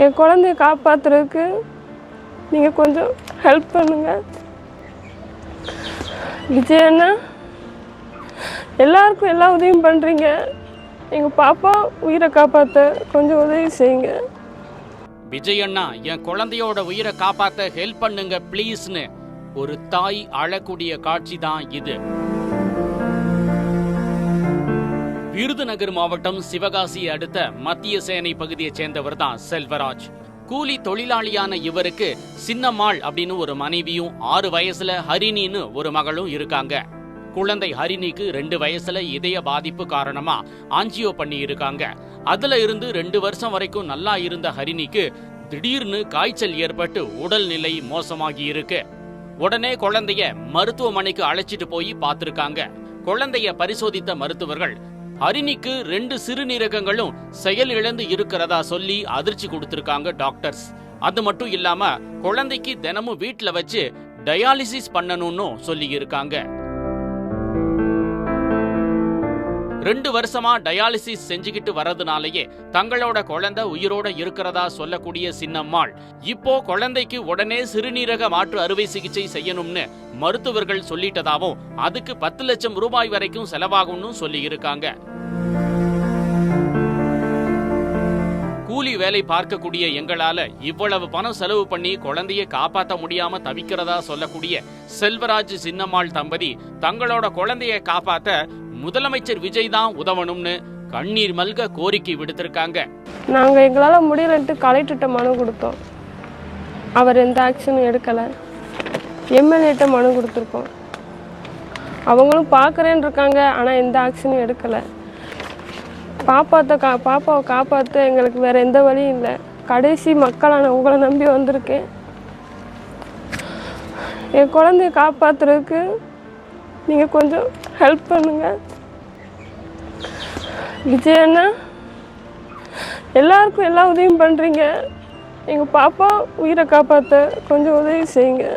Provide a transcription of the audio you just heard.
என் குழந்தைய காப்பாற்றுறதுக்கு நீங்கள் கொஞ்சம் ஹெல்ப் பண்ணுங்கள். விஜய் அண்ணா, எல்லாருக்கும் எல்லா உதவியும் பண்ணுறீங்க. எங்கள் பாப்பா உயிரை காப்பாற்ற கொஞ்சம் உதவி செய்யுங்க. விஜய் அண்ணா, என் குழந்தையோட உயிரை காப்பாற்ற ஹெல்ப் பண்ணுங்க ப்ளீஸ்னு ஒரு தாய் அழக்கூடிய காட்சி தான் இது. விருதுநகர் மாவட்டம் சிவகாசியை அடுத்த மத்திய சேனை பகுதியைச் சேர்ந்தவர் தான் செல்வராஜ். கூலி தொழிலாளியான இவருக்கு சின்னம்மாள் அப்படின்னு ஒரு மனைவியும் 6 வயசுல ஹரிணின்னு ஒரு மகளும் இருக்காங்க. குழந்தை ஹரிணிக்கு 2 வயசுல இதய பாதிப்பு காரணமா ஆஞ்சியோ பண்ணி இருக்காங்க. அதுல இருந்து 2 வருஷம் வரைக்கும் நல்லா இருந்த ஹரிணிக்கு திடீர்னு காய்ச்சல் ஏற்பட்டு உடல்நிலை மோசமாகி இருக்கு. உடனே குழந்தைய மருத்துவமனைக்கு அழைச்சிட்டு போய் பார்த்திருக்காங்க. குழந்தைய பரிசோதித்த மருத்துவர்கள் ஹரிணிக்கு 2 சிறுநீரகங்களும் செயல் இழந்து இருக்கிறதா சொல்லி அதிர்ச்சி கொடுத்திருக்காங்க டாக்டர்ஸ். அது மட்டும் இல்லாம குழந்தைக்கு தினமும் வீட்டுல வச்சு டயாலிசிஸ் பண்ணணும்னு சொல்லி இருக்காங்க. 2 வருஷமா டயாலிசிஸ் செஞ்சுக்கிட்டு வரதுனாலேயே தங்களோட குழந்தை உயிரோட இருக்கிறதா சொல்லக்கூடிய சின்னம்மாள் இப்போ குழந்தைக்கு உடனே சிறுநீரக மாற்று அறுவை சிகிச்சை செய்யணும்னு மருத்துவர்கள் சொல்லிட்டதாவும் அதுக்கு 10 லட்சம் ரூபாய் வரைக்கும் செலவாகும்னு சொல்லி இருக்காங்க. கூலி வேலை பார்க்கக்கூடிய எங்களால இவ்வளவு பணம் செலவு பண்ணி குழந்தைய காப்பாற்ற முடியாம தவிக்கிறதா சொல்லக்கூடிய செல்வராஜ் சின்னம்மாள் தம்பதி தங்களோட குழந்தைய காப்பாற்ற முதலமைச்சர் விஜய் தான் உதவணும்னு கண்ணீர் மல்க கோரிக்கை விடுத்திருக்காங்க. நாங்க எங்களால முடியலன்ட்டு கலெக்டர்கிட்ட மனு கொடுத்தோம். அவர் எந்த ஆக்ஷனும் எடுக்கல. எம்எல்ஏட்ட மனு கொடுத்துருக்கோம். அவங்களும் பார்க்குறேன்னு இருக்காங்க. ஆனால் எந்த ஆக்ஷனும் எடுக்கலை. பாப்பாவை காப்பாற்ற எங்களுக்கு வேறு எந்த வழியும் இல்லை. கடைசி மக்களான உங்களை நம்பி வந்திருக்கேன். என் குழந்தைய காப்பாற்றுறதுக்கு நீங்கள் கொஞ்சம் ஹெல்ப் பண்ணுங்கள். விஜய் அண்ணா, எல்லாருக்கும் எல்லா உதவியும் பண்ணுறீங்க. எங்கள் பாப்பா உயிரை காப்பாற்ற கொஞ்சம் உதவி செய்யுங்க.